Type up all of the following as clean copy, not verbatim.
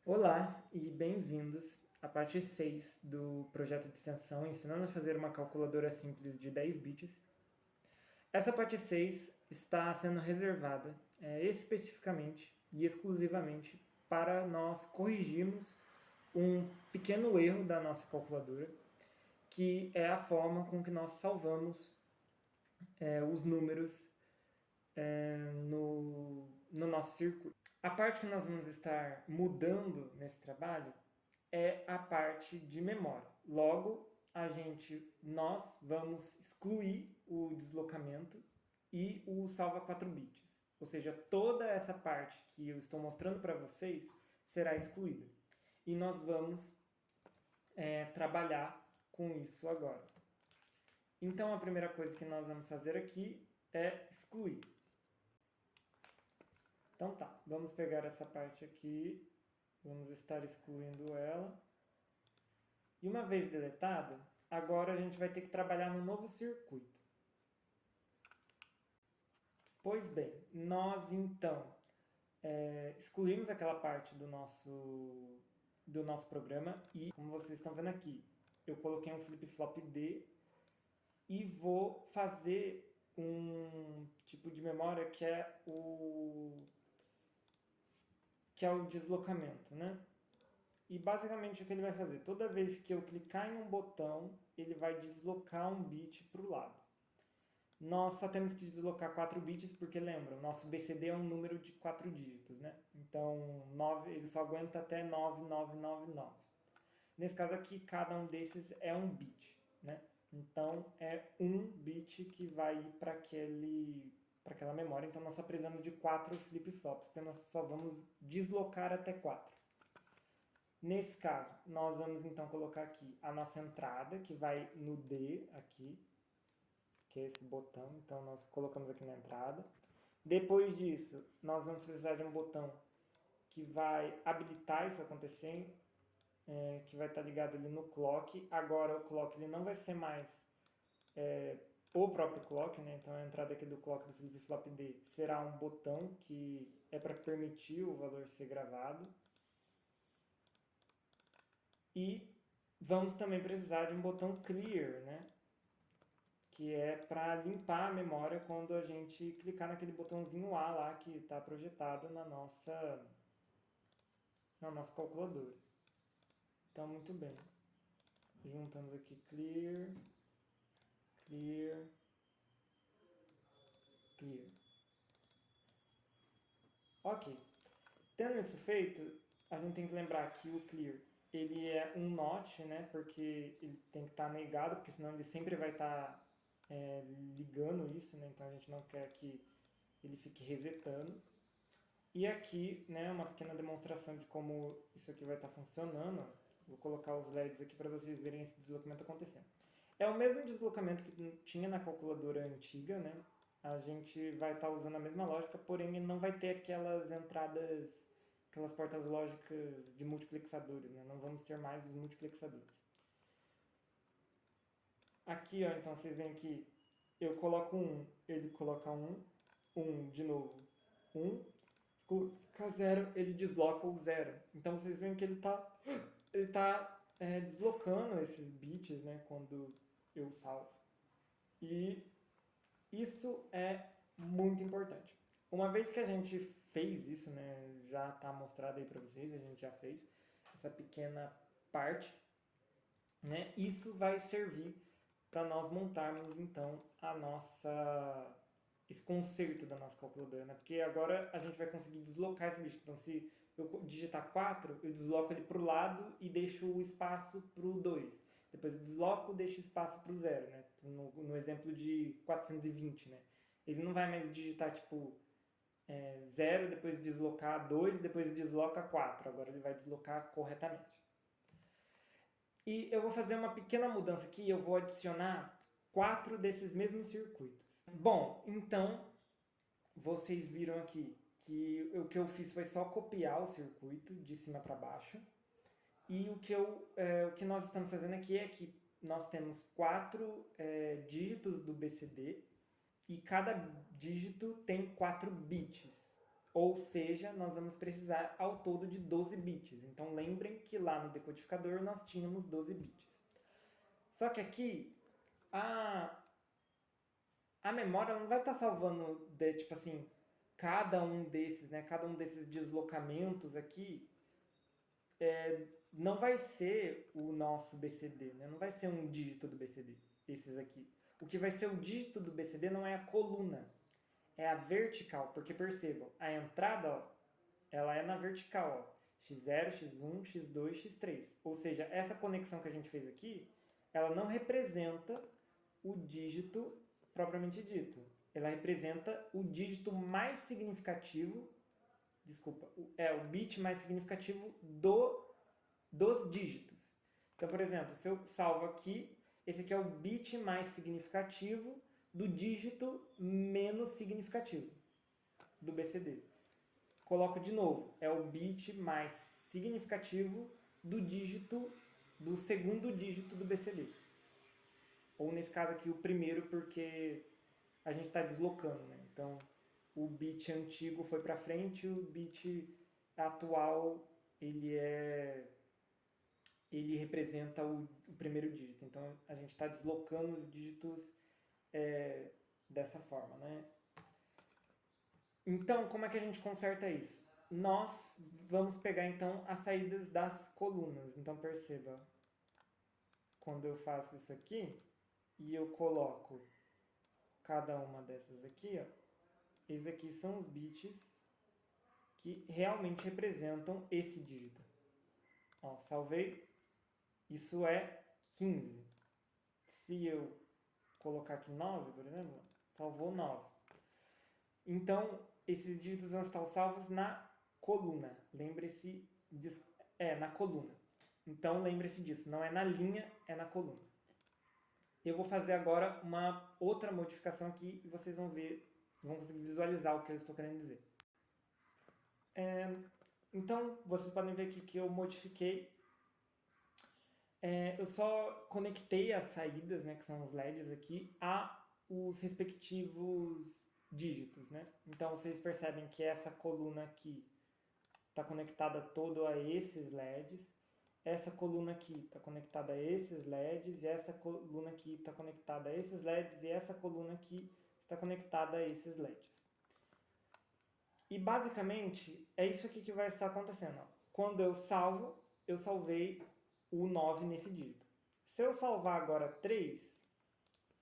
Olá e bem-vindos à parte 6 do projeto de extensão ensinando a fazer uma calculadora simples de 10 bits. Essa parte 6 está sendo reservada especificamente e exclusivamente para nós corrigirmos um pequeno erro da nossa calculadora, que é a forma com que nós salvamos os números no nosso circuito. A parte que nós vamos estar mudando nesse trabalho é a parte de memória. Logo, nós vamos excluir o deslocamento e o salva 4 bits. Ou seja, toda essa parte que eu estou mostrando para vocês será excluída. E nós vamos trabalhar com isso agora. Então, a primeira coisa que nós vamos fazer aqui é excluir. Então tá, vamos pegar essa parte aqui, vamos estar excluindo ela. E uma vez deletada, agora a gente vai ter que trabalhar no novo circuito. Pois bem, nós então excluímos aquela parte do nosso programa e, como vocês estão vendo aqui, eu coloquei um flip-flop D e vou fazer um tipo de memória que é o deslocamento, né? E basicamente o que ele vai fazer? Toda vez que eu clicar em um botão, ele vai deslocar um bit para o lado. Nós só temos que deslocar 4 bits porque, lembra, o nosso BCD é um número de 4 dígitos, né? Então, ele só aguenta até 9999. Nesse caso aqui, cada um desses é um bit, né? Então, é um bit que vai ir para aquela memória. Então, nós só precisamos de 4 flip-flops, porque nós só vamos deslocar até 4. Nesse caso, nós vamos então colocar aqui a nossa entrada, que vai no D aqui, que é esse botão. Então, nós colocamos aqui na entrada. Depois disso, nós vamos precisar de um botão que vai habilitar isso acontecer, que vai estar ligado ali no clock. Agora, o clock ele não vai ser mais o próprio clock, né? Então, a entrada aqui do clock do flip-flop D será um botão que é para permitir o valor ser gravado. E vamos também precisar de um botão clear, né? Que é para limpar a memória quando a gente clicar naquele botãozinho A lá que está projetado na nossa calculadora. Então, muito bem. Juntamos aqui clear, clear, clear. Ok. Tendo isso feito, a gente tem que lembrar que o clear ele é um not, né? Porque ele tem que estar negado, porque senão ele sempre vai estar ligando isso, né? Então a gente não quer que ele fique resetando. E aqui, né, uma pequena demonstração de como isso aqui vai estar funcionando. Vou colocar os LEDs aqui para vocês verem esse deslocamento acontecendo. É o mesmo deslocamento que tinha na calculadora antiga, né? A gente vai estar usando a mesma lógica, porém ele não vai ter aquelas entradas, aquelas portas lógicas de multiplexadores, né? Não vamos ter mais os multiplexadores. Aqui, ó, então vocês veem que eu coloco 1, ele coloca 1 de novo, 1, coloca 0, ele desloca o 0. Então vocês veem que ele tá deslocando esses bits, né, quando eu salvo. E isso é muito importante. Uma vez que a gente fez isso, né, já está mostrado aí para vocês, a gente já fez essa pequena parte, né, isso vai servir para nós montarmos então esse conceito da nossa calculadora, né? Porque agora a gente vai conseguir deslocar esse bicho. Então, se eu digitar 4, eu desloco ele para o lado e deixo o espaço para o 2. Depois eu desloco e deixo espaço para o 0, né? No exemplo de 420, né? Ele não vai mais digitar tipo 0, depois deslocar 2, depois desloca 4. Agora ele vai deslocar corretamente. E eu vou fazer uma pequena mudança aqui, eu vou adicionar 4 desses mesmos circuitos. Bom, então, vocês viram aqui que o que eu fiz foi só copiar o circuito de cima para baixo. E o que nós estamos fazendo aqui é que nós temos 4 dígitos do BCD e cada dígito tem 4 bits. Ou seja, nós vamos precisar ao todo de 12 bits. Então lembrem que lá no decodificador nós tínhamos 12 bits. Só que aqui a memória não vai estar salvando tipo assim, cada um desses, né? Cada um desses deslocamentos aqui não vai ser o nosso BCD, né? Não vai ser um dígito do BCD, esses aqui. O que vai ser o dígito do BCD não é a coluna, é a vertical, porque percebam, a entrada, ó, ela é na vertical, ó, x0, x1, x2, x3. Ou seja, essa conexão que a gente fez aqui, ela não representa o dígito propriamente dito. Ela representa o dígito mais significativo, o bit mais significativo dos dígitos. Então, por exemplo, se eu salvo aqui, esse aqui é o bit mais significativo do dígito menos significativo do BCD. Coloco de novo, é o bit mais significativo do segundo dígito do BCD. Ou nesse caso aqui o primeiro, porque a gente está deslocando, né? Então o bit antigo foi para frente, o bit atual ele representa o primeiro dígito. Então a gente está deslocando os dígitos dessa forma, né? Então, como é que a gente conserta isso? Nós vamos pegar, então, as saídas das colunas. Então, perceba, quando eu faço isso aqui, e eu coloco cada uma dessas aqui, ó, esses aqui são os bits que realmente representam esse dígito. Ó, salvei, isso é 15. Se eu colocar aqui 9, por exemplo, salvou 9. Então, esses dígitos vão estar salvos na coluna. Lembre-se disso. Na coluna. Então, lembre-se disso. Não é na linha, é na coluna. Eu vou fazer agora uma outra modificação aqui e vocês vão ver, vão conseguir visualizar o que eu estou querendo dizer. Então, vocês podem ver aqui que eu modifiquei. Eu só conectei as saídas, né, que são os LEDs aqui, a os respectivos dígitos, né? Então vocês percebem que essa coluna aqui está conectada toda a esses LEDs, essa coluna aqui está conectada a esses LEDs, e essa coluna aqui está conectada a esses LEDs, e essa coluna aqui está conectada a esses LEDs. E basicamente é isso aqui que vai estar acontecendo. Ó. Quando eu salvo, eu salvei o 9 nesse dígito. Se eu salvar agora 3,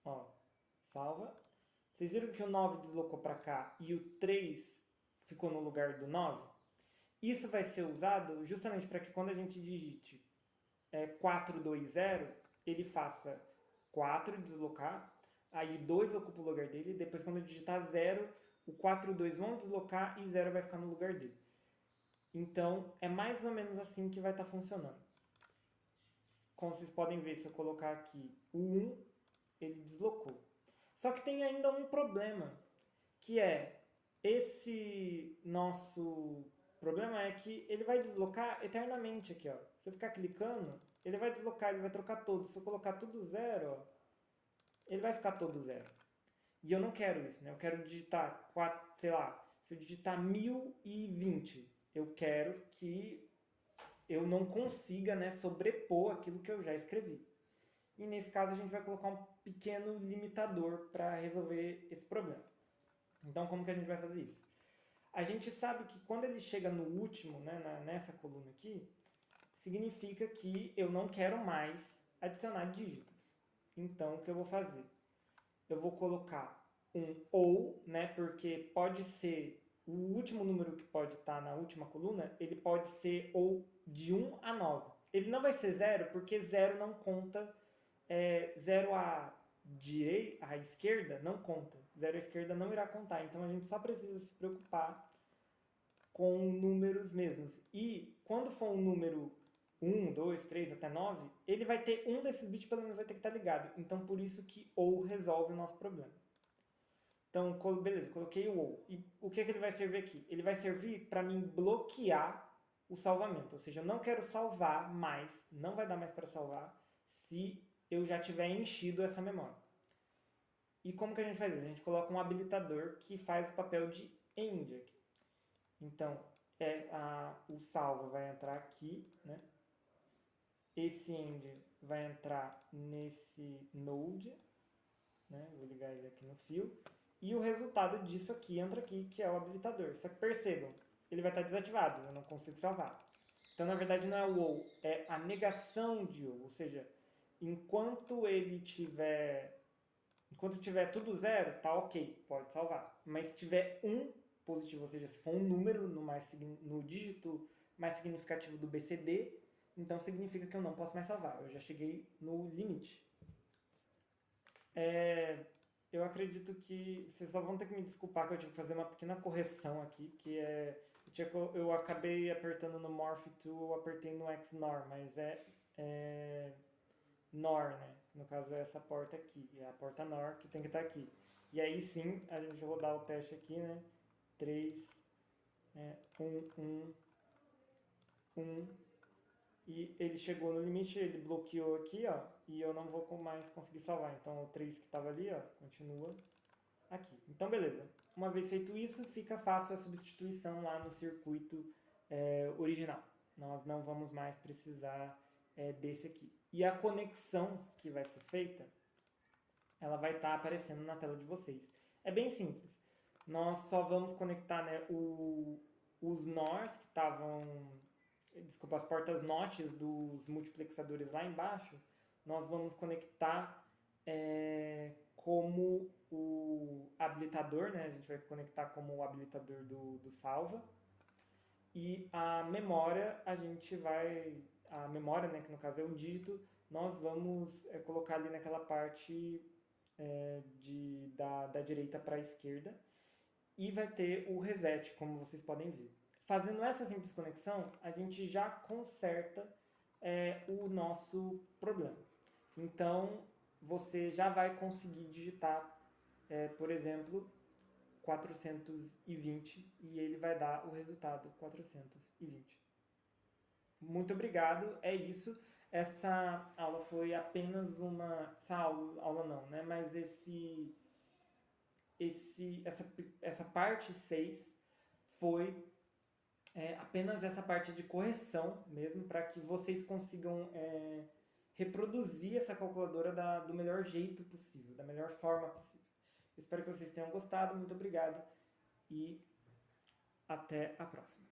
ó, salva. Vocês viram que o 9 deslocou para cá e o 3 ficou no lugar do 9? Isso vai ser usado justamente para que quando a gente digite 420, ele faça 4 deslocar, aí 2 ocupa o lugar dele, depois quando eu digitar 0, o 4 e 2 vão deslocar e 0 vai ficar no lugar dele. Então, é mais ou menos assim que vai estar funcionando. Como vocês podem ver, se eu colocar aqui o 1, ele deslocou. Só que tem ainda um problema, que é esse nosso problema é que ele vai deslocar eternamente aqui, ó. Se eu ficar clicando, ele vai deslocar, ele vai trocar todos. Se eu colocar tudo 0, ó, ele vai ficar todo 0. E eu não quero isso, né? Eu quero digitar 4, sei lá, se eu digitar 1020, eu quero que eu não consiga, né, sobrepor aquilo que eu já escrevi. E nesse caso a gente vai colocar um pequeno limitador para resolver esse problema. Então, como que a gente vai fazer isso? A gente sabe que quando ele chega no último, né, nessa coluna aqui, significa que eu não quero mais adicionar dígitos. Então, o que eu vou fazer? Eu vou colocar um ou, né, porque pode ser o último número que pode estar na última coluna, ele pode ser ou de 1 a 9. Ele não vai ser 0, porque 0 não conta, 0 à esquerda não conta. 0 à esquerda não irá contar. Então a gente só precisa se preocupar com números mesmos. E quando for um número 1, 2, 3 até 9, ele vai ter um desses bits, pelo menos vai ter que estar ligado. Então por isso que ou resolve o nosso problema. Então, beleza, coloquei o ou. E o que ele vai servir aqui? Ele vai servir para mim bloquear o salvamento. Ou seja, eu não quero salvar mais, não vai dar mais para salvar, se eu já tiver enchido essa memória. E como que a gente faz isso? A gente coloca um habilitador que faz o papel de end aqui. Então, o salvo vai entrar aqui, né? Esse end vai entrar nesse node, né? Vou ligar ele aqui no fio. E o resultado disso aqui entra aqui, que é o habilitador. Só que percebam, ele vai estar desativado, eu não consigo salvar. Então, na verdade, não é o ou, é a negação de ou. Ou seja, enquanto tiver tudo zero, tá ok, pode salvar. Mas se tiver um positivo, ou seja, se for um número no dígito mais significativo do BCD, então significa que eu não posso mais salvar. Eu já cheguei no limite. Eu acredito que vocês só vão ter que me desculpar que eu tive que fazer uma pequena correção aqui, que eu acabei apertando no Morph Tool, eu apertei no XNOR, mas é NOR, né? No caso é essa porta aqui, é a porta NOR que tem que estar aqui. E aí sim, a gente rodar o teste aqui, né? 3, 1, 1, 1. E ele chegou no limite, ele bloqueou aqui, ó, e eu não vou mais conseguir salvar. Então o 3 que estava ali, ó, continua aqui. Então beleza. Uma vez feito isso, fica fácil a substituição lá no circuito original. Nós não vamos mais precisar desse aqui. E a conexão que vai ser feita, ela vai estar aparecendo na tela de vocês. É bem simples. Nós só vamos conectar, né, os NORs que estavam... Desculpa, as portas NOTs dos multiplexadores lá embaixo, nós vamos conectar como o habilitador, né? A gente vai conectar como o habilitador do salva. E a memória, a memória, né, que no caso é um dígito, nós vamos colocar ali naquela parte da direita para a esquerda. E vai ter o reset, como vocês podem ver. Fazendo essa simples conexão, a gente já conserta o nosso problema. Então, você já vai conseguir digitar, por exemplo, 420 e ele vai dar o resultado 420. Muito obrigado, é isso. Essa aula foi apenas uma... Essa aula não, né? Mas essa parte 6 foi apenas essa parte de correção mesmo, para que vocês consigam reproduzir essa calculadora do melhor jeito possível, da melhor forma possível. Espero que vocês tenham gostado, muito obrigado e até a próxima.